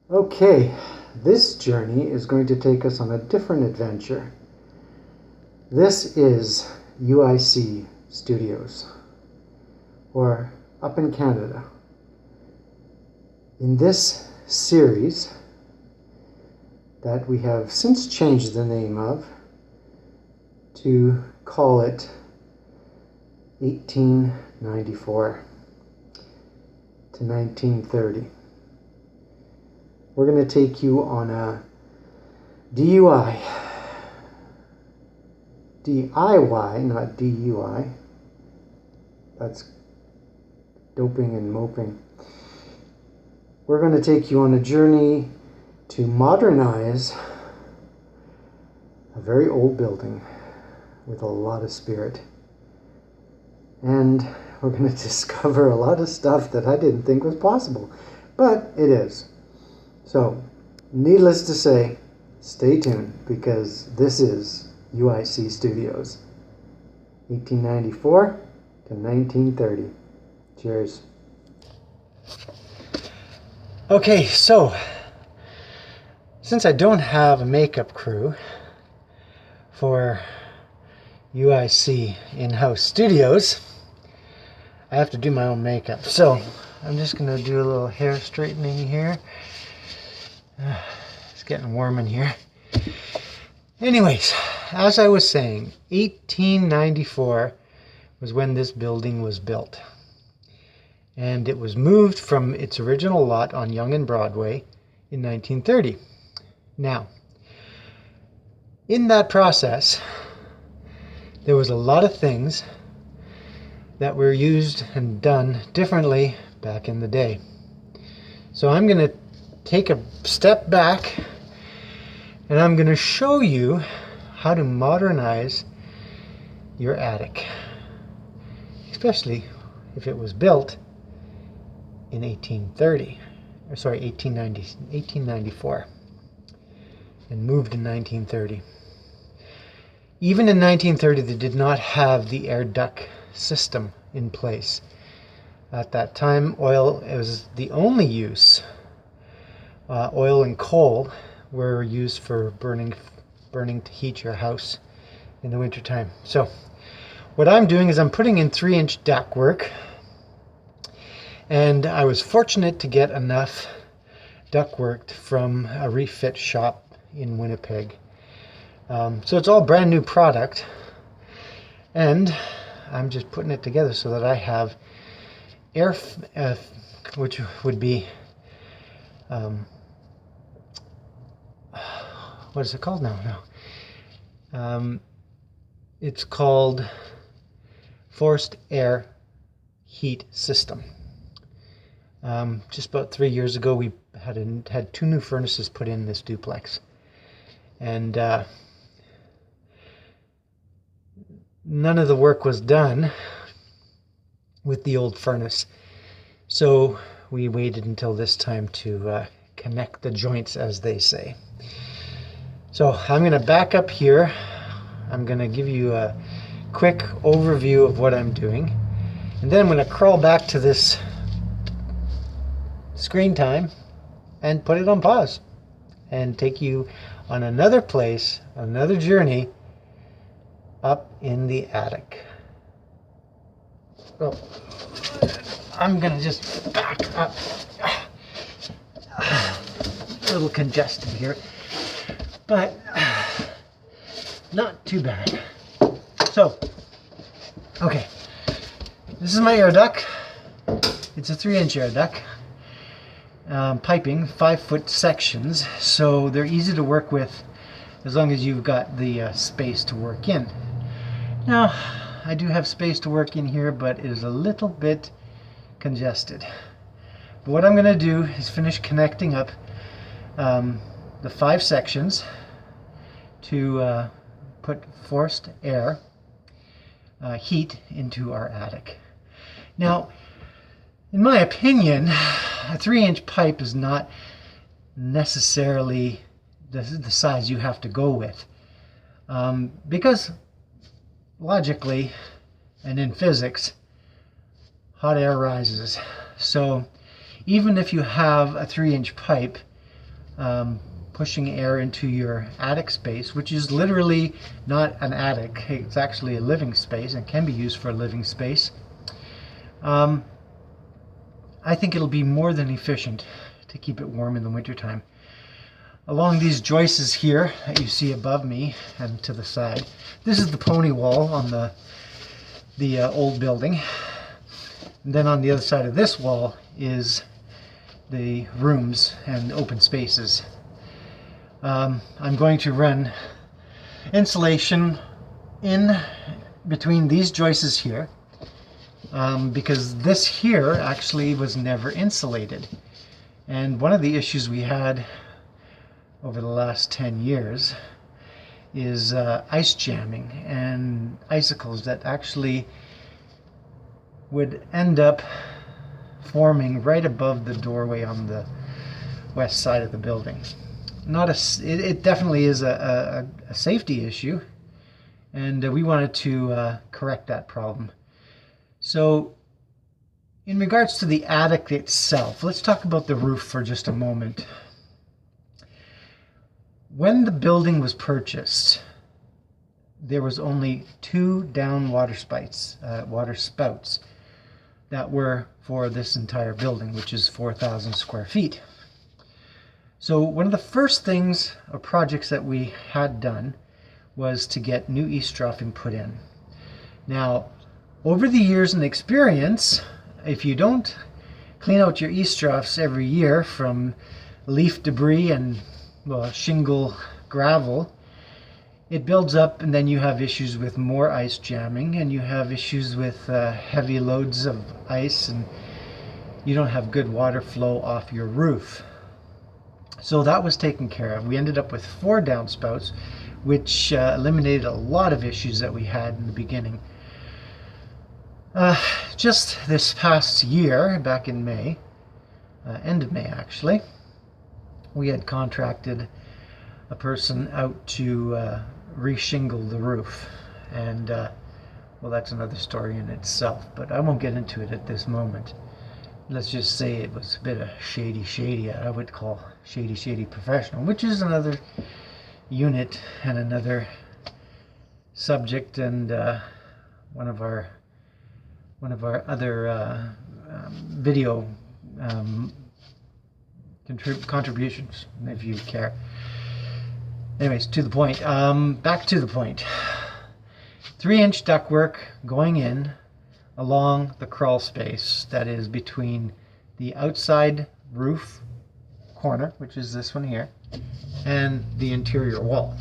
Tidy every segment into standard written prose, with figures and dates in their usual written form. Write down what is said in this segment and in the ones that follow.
Okay, this journey is going to take us on a different adventure. This is UIC Studios, or up in Canada. In this series that we have since changed the name of to call it 1894 to 1930. We're going to take you on a DIY, not DUI. That's doping and moping. We're going to take you on a journey to modernize a very old building with a lot of spirit. And we're going to discover a lot of stuff that I didn't think was possible, but it is. So, needless to say, stay tuned, because this is UIC Studios, 1894 to 1930. Cheers. Okay, so, since I don't have a makeup crew for UIC in-house studios, I have to do my own makeup. So, I'm just going to do a little hair straightening here. It's getting warm in here. Anyways, as I was saying, 1894 was when this building was built. And it was moved from its original lot on Yonge and Broadway in 1930. Now, in that process, there was a lot of things that were used and done differently back in the day. So I'm going to take a step back and I'm going to show you how to modernize your attic, especially if it was built in 1894 and moved in 1930. Even in 1930, they did not have the air duct system in place. At that time, oil was the only use. Oil and coal were used for burning to heat your house in the wintertime. So what I'm doing is I'm putting in 3-inch ductwork, and I was fortunate to get enough ductwork from a refit shop in Winnipeg. So it's all brand new product, and I'm just putting it together so that I have air, which would be what is it called now? It's called forced air heat system. Just about 3 years ago, we had 2 new furnaces put in this duplex, and none of the work was done with the old furnace. So we waited until this time to connect the joints, as they say. So I'm going to back up here. I'm going to give you a quick overview of what I'm doing, and then I'm going to crawl back to this screen time and put it on pause and take you on another place, another journey up in the attic. So I'm going to just back up. A little congested here, but not too bad. So, okay, this is my air duct. It's a 3-inch air duct. Piping, 5-foot sections, so they're easy to work with as long as you've got the space to work in. Now, I do have space to work in here, but it is a little bit congested. But what I'm going to do is finish connecting up the 5 sections to put forced air heat into our attic. Now, in my opinion, a 3-inch pipe is not necessarily the size you have to go with, because logically and in physics, hot air rises. So even if you have a 3-inch pipe, pushing air into your attic space, which is literally not an attic. It's actually a living space and can be used for a living space. I think it'll be more than efficient to keep it warm in the wintertime. Along these joists here that you see above me and to the side, this is the pony wall on the old building. And then on the other side of this wall is the rooms and open spaces. I'm going to run insulation in between these joists here, because this here actually was never insulated. And one of the issues we had over the last 10 years is ice jamming and icicles that actually would end up forming right above the doorway on the west side of the building. It definitely is a safety issue, and we wanted to correct that problem. So in regards to the attic itself, let's talk about the roof for just a moment. When the building was purchased, there was only 2 down water spouts that were for this entire building, which is 4,000 square feet. So one of the first things or projects that we had done was to get new eavesdropping put in. Now, over the years and experience, if you don't clean out your eavesdrops every year from leaf debris and shingle gravel, it builds up, and then you have issues with more ice jamming, and you have issues with heavy loads of ice, and you don't have good water flow off your roof. So that was taken care of. We ended up with 4 downspouts, which eliminated a lot of issues that we had in the beginning. Just this past year, back in May, end of May actually, we had contracted a person out to reshingle the roof. And well, that's another story in itself, but I won't get into it at this moment. Let's just say it was a bit of shady, I would call shady professional, which is another unit and another subject, and one of our other video contributions, if you care. Anyways, to the point. Back to the point. 3-inch ductwork going in along the crawl space that is between the outside roof corner, which is this one here, and the interior wall.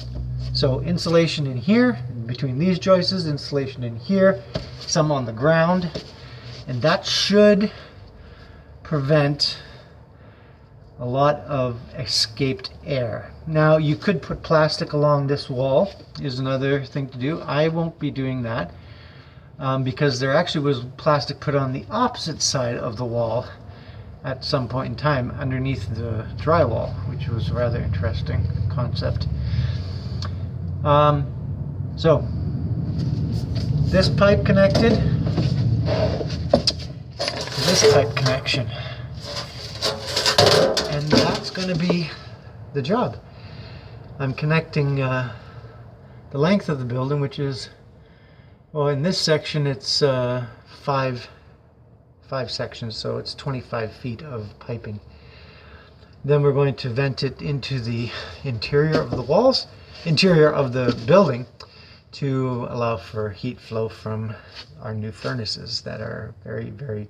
So insulation in here, between these joists, insulation in here, some on the ground, and that should prevent a lot of escaped air. Now, you could put plastic along this wall, is another thing to do. I won't be doing that because there actually was plastic put on the opposite side of the wall at some point in time underneath the drywall, which was a rather interesting concept. So this pipe connected to this pipe connection, and that's going to be the job. I'm connecting the length of the building, which is, well, in this section it's five sections, so it's 25 feet of piping. Then we're going to vent it into the interior of the building to allow for heat flow from our new furnaces that are very, very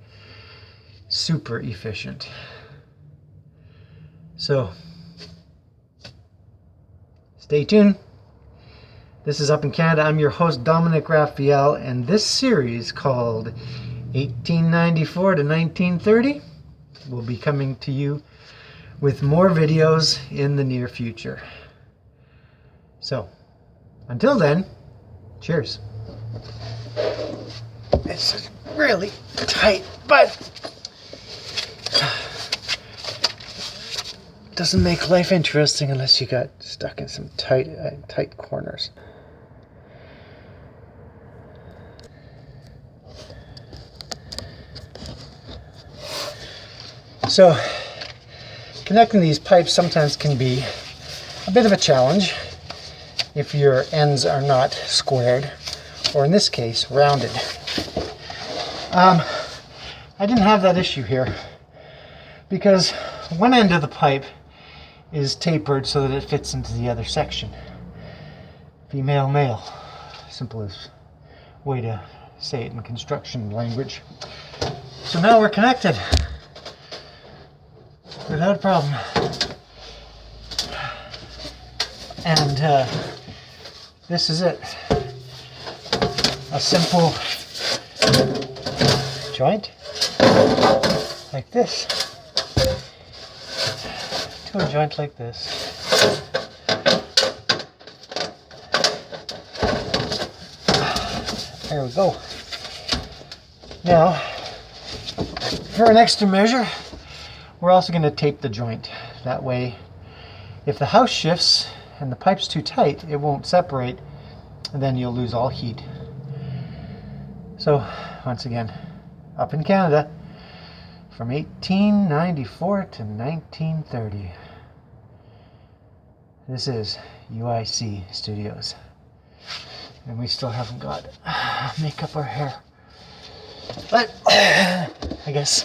super efficient. So stay tuned. This is Up in Canada. I'm your host, Dominic Raphael, and this series called 1894 to 1930 will be coming to you with more videos in the near future. So until then, cheers. It's really tight, but doesn't make life interesting unless you got stuck in some tight corners. So Connecting these pipes sometimes can be a bit of a challenge if your ends are not squared, or in this case, rounded. I didn't have that issue here because one end of the pipe is tapered so that it fits into the other section. Female, male. Simplest way to say it in construction language. So now we're connected without a problem. And this is it. A simple joint like this to a joint like this. There we go. Now, for an extra measure, we're also going to tape the joint. That way, if the house shifts and the pipe's too tight, it won't separate, and then you'll lose all heat. So, once again, up in Canada, from 1894 to 1930. This is UIC Studios. And we still haven't got makeup or hair. But I guess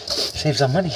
saves on money.